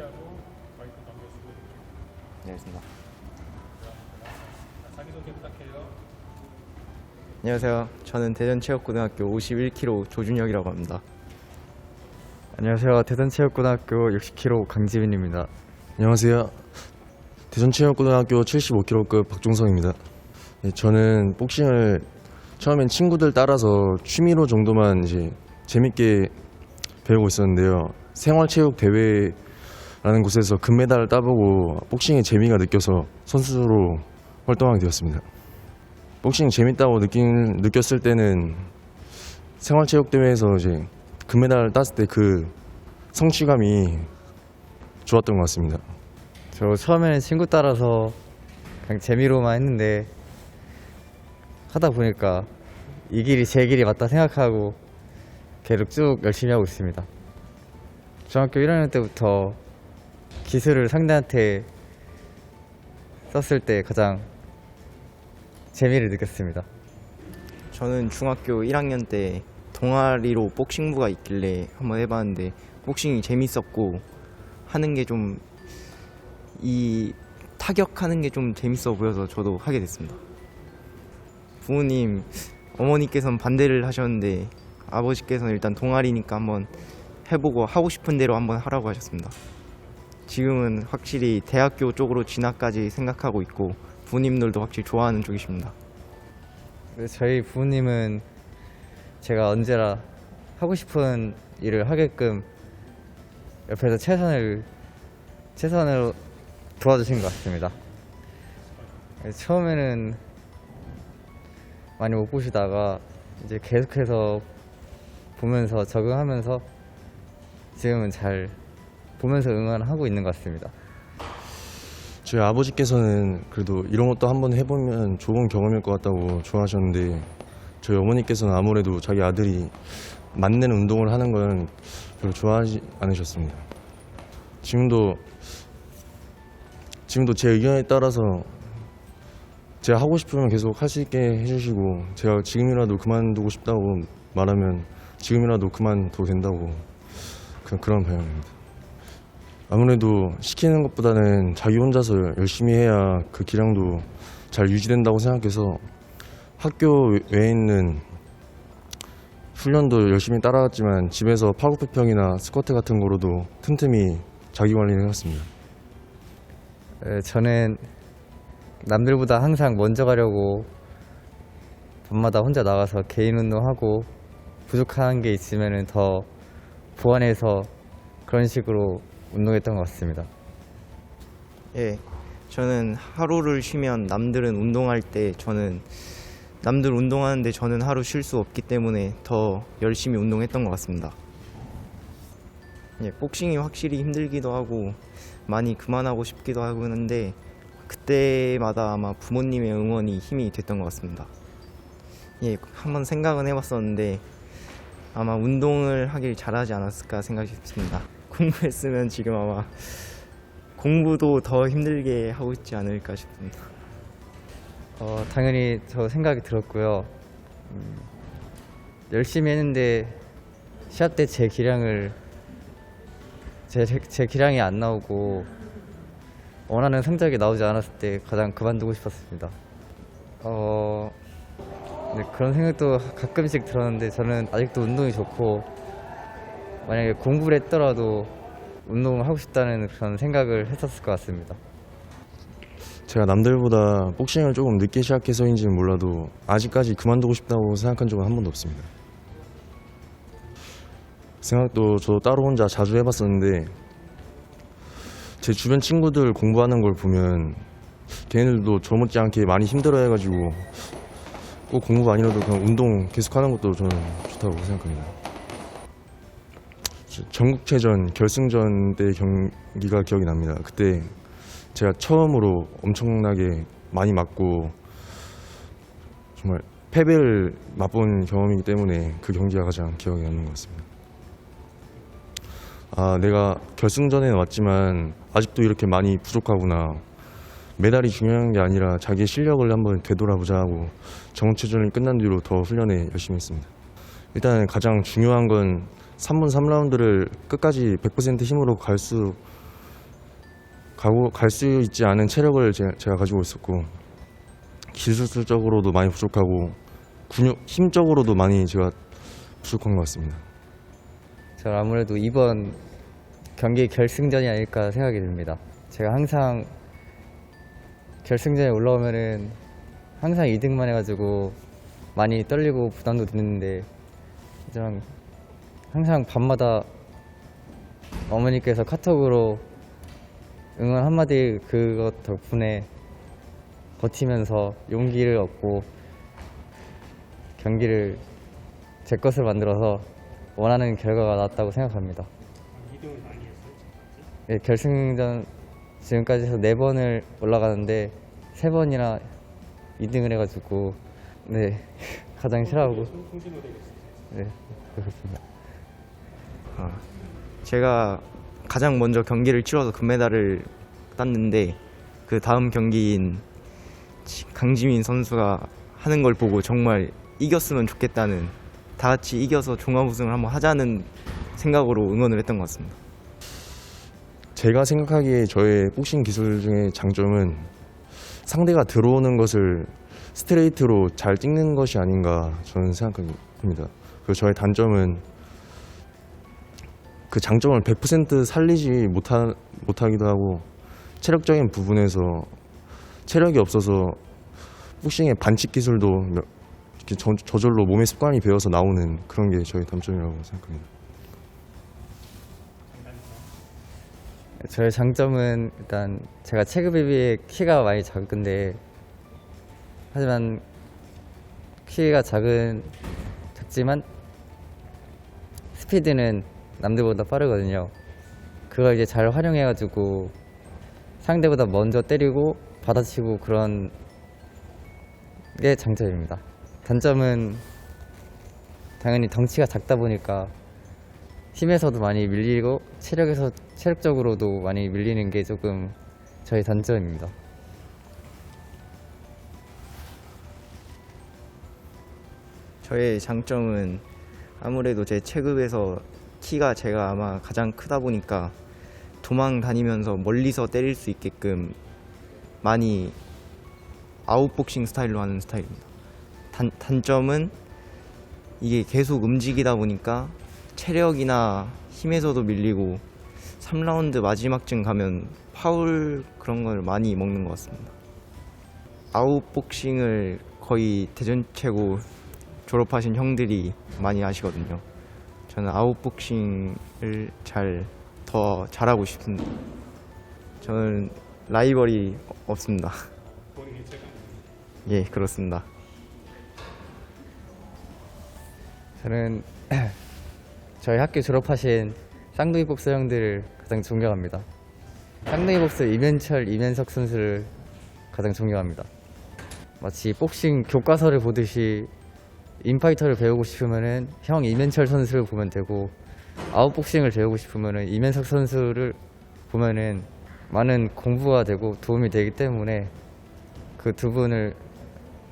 하고 마이크 넘겨주고 네, 알겠습니다. 자기소개 부탁해요. 안녕하세요. 저는 대전체육고등학교 51kg 조준혁이라고 합니다. 안녕하세요. 대전체육고등학교 60kg 강지빈입니다. 안녕하세요. 대전체육고등학교 75kg급 박종성입니다. 네, 저는 복싱을 처음엔 친구들 따라서 취미로 정도만 이제 재밌게 배우고 있었는데요. 생활체육대회라는 곳에서 금메달을 따보고 복싱의 재미가 느껴서 선수로 활동하게 되었습니다. 복싱 재밌다고 느꼈을 때는 생활체육대회에서 이제 금메달을 땄을 때 그 성취감이 좋았던 것 같습니다. 저 처음에는 친구 따라서 그냥 재미로만 했는데 하다 보니까 이 길이 제 길이 맞다 생각하고 계속 쭉 열심히 하고 있습니다. 중학교 1학년 때부터 기술을 상대한테 썼을 때 가장 재미를 느꼈습니다. 저는 중학교 1학년 때 동아리로 복싱부가 있길래 한번 해봤는데 복싱이 재밌었고 하는 게 좀 이 타격하는 게 좀 재밌어 보여서 저도 하게 됐습니다. 부모님, 어머니께서는 반대를 하셨는데 아버지께서는 일단 동아리니까 한번 해보고 하고 싶은 대로 한번 하라고 하셨습니다. 지금은 확실히 대학교 쪽으로 진학까지 생각하고 있고 부모님들도 확실히 좋아하는 쪽이십니다. 저희 부모님은 제가 언제나 하고 싶은 일을 하게끔 옆에서 최선을 도와주신 것 같습니다. 처음에는 많이 못 보시다가 이제 계속해서 보면서 적응하면서 지금은 잘 보면서 응원하고 있는 것 같습니다. 저희 아버지께서는 그래도 이런 것도 한번 해보면 좋은 경험일 것 같다고 좋아하셨는데 저희 어머니께서는 아무래도 자기 아들이 맞는 운동을 하는 건 별로 좋아하지 않으셨습니다. 지금도 제 의견에 따라서 제가 하고 싶으면 계속 할 수 있게 해주시고 제가 지금이라도 그만두고 싶다고 말하면 지금이라도 그만둬도 된다고 그런 방향입니다. 아무래도 시키는 것보다는 자기 혼자서 열심히 해야 그 기량도 잘 유지된다고 생각해서 학교 외에 있는 훈련도 열심히 따라갔지만 집에서 팔굽혀펴기나 스쿼트 같은 거로도 틈틈이 자기 관리를 해왔습니다. 저는 남들보다 항상 먼저 가려고 밤마다 혼자 나가서 개인 운동하고 부족한 게 있으면 더 보완해서 그런 식으로 운동했던 것 같습니다. 예, 저는 하루를 쉬면 남들은 운동할 때 남들 운동하는데 저는 하루 쉴 수 없기 때문에 더 열심히 운동했던 것 같습니다. 예, 복싱이 확실히 힘들기도 하고 많이 그만하고 싶기도 하고 하는데 그때마다 아마 부모님의 응원이 힘이 됐던 것 같습니다. 예, 한번 생각은 해봤었는데 아마 운동을 하길 잘하지 않았을까 생각이 듭니다. 공부했으면 지금 아마 공부도 더 힘들게 하고 있지 않을까 싶습니다. 당연히 저 생각이 들었고요. 열심히 했는데 시합 때 제 기량이 안 나오고 원하는 성적이 나오지 않았을 때 가장 그만두고 싶었습니다. 네, 그런 생각도 가끔씩 들었는데 저는 아직도 운동이 좋고 만약에 공부를 했더라도 운동을 하고 싶다는 그런 생각을 했었을 것 같습니다. 제가 남들보다 복싱을 조금 늦게 시작해서인지는 몰라도 아직까지 그만두고 싶다고 생각한 적은 한 번도 없습니다. 생각도 저도 따로 혼자 자주 해봤었는데 제 주변 친구들 공부하는 걸 보면 걔네들도 저 못지않게 많이 힘들어해가지고 꼭 공부가 아니라도 그냥 운동 계속하는 것도 저는 좋다고 생각합니다. 전국체전 결승전 때 경기가 기억이 납니다. 그때 제가 처음으로 엄청나게 많이 맞고 정말 패배를 맛본 경험이기 때문에 그 경기가 가장 기억에 남는 것 같습니다. 내가 결승전에는 왔지만 아직도 이렇게 많이 부족하구나. 메달이 중요한 게 아니라 자기의 실력을 한번 되돌아보자 하고 전국체전이 끝난 뒤로 더 훈련에 열심히 했습니다. 일단 가장 중요한 건 3분 3라운드를 끝까지 100% 힘으로 갈 수 갈 수 있지 않은 체력을 제가 가지고 있었고 기술적으로도 많이 부족하고 힘적으로도 많이 제가 부족한 것 같습니다. 저는 아무래도 이번 경기 결승전이 아닐까 생각이 듭니다. 제가 항상 결승전에 올라오면은 항상 2등만 해가지고 많이 떨리고 부담도 드는데 하지만 항상 밤마다 어머니께서 카톡으로 응원 한마디 그것 덕분에 버티면서 용기를 얻고 경기를 제 것을 만들어서 원하는 결과가 나왔다고 생각합니다. 2등을 많이 했어요? 네, 결승전 지금까지 해서 4번을 올라가는데 3번이나 2등을 해가지고 네 가장 싫어하고 송진호 되겠어요. 네 그렇습니다. 제가 가장 먼저 경기를 치러서 금메달을 땄는데 그 다음 경기인 강지민 선수가 하는 걸 보고 정말 이겼으면 좋겠다는, 다 같이 이겨서 종합 우승을 한번 하자는 생각으로 응원을 했던 것 같습니다. 제가 생각하기에 저의 복싱 기술 중에 장점은 상대가 들어오는 것을 스트레이트로 잘 찍는 것이 아닌가 저는 생각합니다. 그리고 저의 단점은 그 장점을 100% 살리지 못하기도 하고 체력적인 부분에서 체력이 없어서 복싱의 반칙 기술도 이렇게 저절로 몸의 습관이 배어서 나오는 그런 게 저의 단점이라고 생각합니다. 저의 장점은 일단 제가 체급에 비해 키가 많이 작은데 하지만 키가 작지만 스피드는 남들보다 빠르거든요. 그걸 이제 잘 활용해가지고 상대보다 먼저 때리고 받아치고 그런 게 장점입니다. 단점은 당연히 덩치가 작다 보니까 힘에서도 많이 밀리고 체력적으로도 많이 밀리는 게 조금 저희 단점입니다. 저의 장점은 아무래도 제 체급에서 키가 제가 아마 가장 크다 보니까 도망 다니면서 멀리서 때릴 수 있게끔 많이 아웃복싱 스타일로 하는 스타일입니다. 단점은 이게 계속 움직이다 보니까 체력이나 힘에서도 밀리고 3라운드 마지막쯤 가면 파울 그런 걸 많이 먹는 것 같습니다. 아웃복싱을 거의 대전체고 졸업하신 형들이 많이 하시거든요. 저는 아웃복싱을 더 잘하고 싶습니다. 저는 라이벌이 없습니다. 본인이 제가 예, 그렇습니다. 저는 저희 학교 졸업하신 쌍둥이 복서 형들을 가장 존경합니다. 쌍둥이 복서 이면철, 이면석 선수를 가장 존경합니다. 마치 복싱 교과서를 보듯이 인파이터를 배우고 싶으면은 형 이면철 선수를 보면 되고, 아웃복싱을 배우고 싶으면은 이면석 선수를 보면은 많은 공부가 되고 도움이 되기 때문에 그 두 분을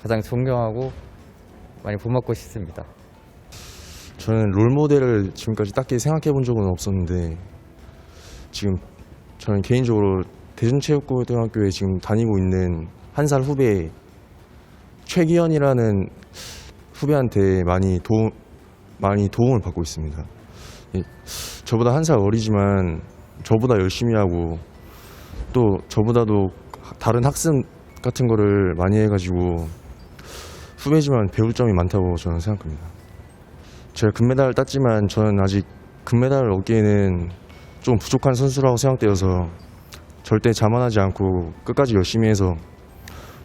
가장 존경하고 많이 본받고 싶습니다. 저는 롤모델을 지금까지 딱히 생각해 본 적은 없었는데 지금 저는 개인적으로 대전체육고등학교에 지금 다니고 있는 한 살 후배 최기현이라는 후배한테 많이 도움을 받고 있습니다. 저보다 한 살 어리지만 저보다 열심히 하고 또 저보다도 다른 학습 같은 거를 많이 해가지고 후배지만 배울 점이 많다고 저는 생각합니다. 제가 금메달을 땄지만 저는 아직 금메달을 얻기에는 좀 부족한 선수라고 생각되어서 절대 자만하지 않고 끝까지 열심히 해서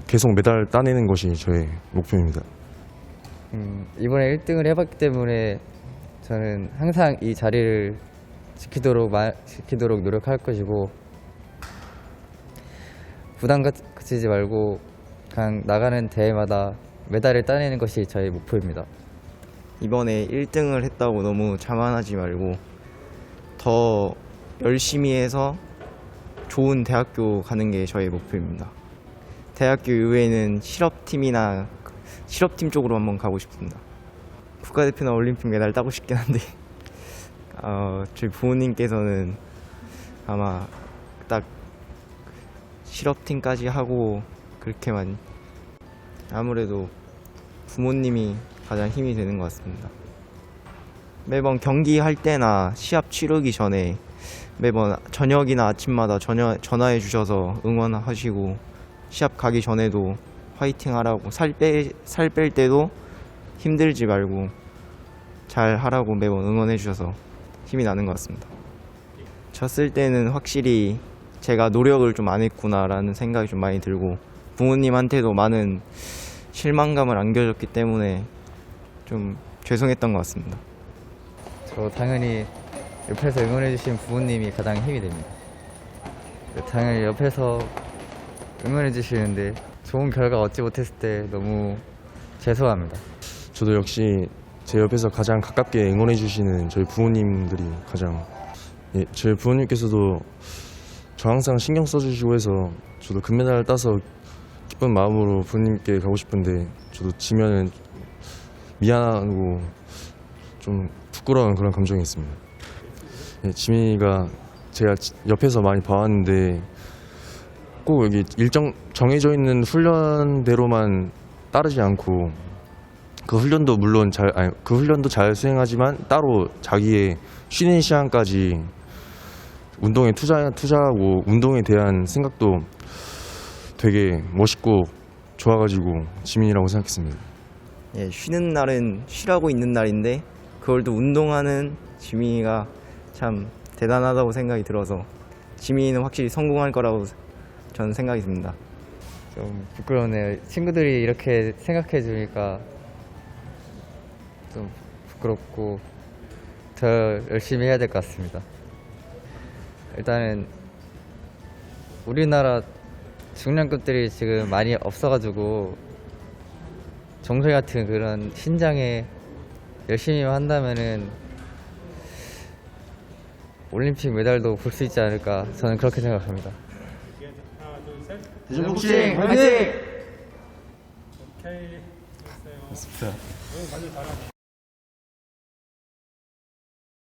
계속 메달 따내는 것이 저의 목표입니다. 이번에 1등을 해봤기 때문에 저는 항상 이 자리를 지키도록 노력할 것이고, 부담 갖지 말고 그냥 나가는 대회마다 메달을 따내는 것이 저의 목표입니다. 이번에 1등을 했다고 너무 자만하지 말고 더 열심히 해서 좋은 대학교 가는 게 저의 목표입니다. 대학교 이후에는 실업팀이나 실업팀 쪽으로 한번 가고 싶습니다. 국가대표나 올림픽 메달 따고 싶긴 한데 저희 부모님께서는 아마 딱 실업팀까지 하고 그렇게만 아무래도 부모님이 가장 힘이 되는 것 같습니다. 매번 경기할 때나 시합 치르기 전에 매번 저녁이나 아침마다 전화해 주셔서 응원하시고 시합 가기 전에도 화이팅 하라고 살 뺄 때도 힘들지 말고 잘 하라고 매번 응원해 주셔서 힘이 나는 것 같습니다. 졌을 때는 확실히 제가 노력을 좀 안 했구나라는 생각이 좀 많이 들고 부모님한테도 많은 실망감을 안겨줬기 때문에 좀 죄송했던 것 같습니다. 저 당연히 옆에서 응원해주신 부모님이 가장 힘이 됩니다. 당연히 옆에서 응원해주시는데 좋은 결과 얻지 못했을 때 너무 죄송합니다. 저도 역시 제 옆에서 가장 가깝게 응원해 주시는 저희 부모님들이 가장 저희 부모님께서도 저 항상 신경 써주시고 해서 저도 금메달 따서 기쁜 마음으로 부모님께 가고 싶은데 저도 지면은 미안하고 좀 부끄러운 그런 감정이 있습니다. 지민이가 제가 옆에서 많이 봐왔는데 꼭 여기 일정 정해져 있는 훈련대로만 따르지 않고 그 훈련도 물론 그 훈련도 잘 수행하지만 따로 자기의 쉬는 시간까지 운동에 투자하고 운동에 대한 생각도 되게 멋있고 좋아가지고 지민이라고 생각했습니다. 예, 쉬는 날은 쉬라고 있는 날인데 그걸 또 운동하는 지민이가 참 대단하다고 생각이 들어서 지민이는 확실히 성공할 거라고 저는 생각이 듭니다. 좀 부끄러우네요. 친구들이 이렇게 생각해 주니까 좀 부끄럽고 더 열심히 해야 될 것 같습니다. 일단은 우리나라 중량급들이 지금 많이 없어가지고 정소희 같은 그런 신장에 열심히 한다면은 올림픽 메달도 볼 수 있지 않을까 저는 그렇게 생각합니다. 하나, 둘, 셋. 대중복싱 화이팅! 오케이. 됐어요. 오늘 완전 잘하네.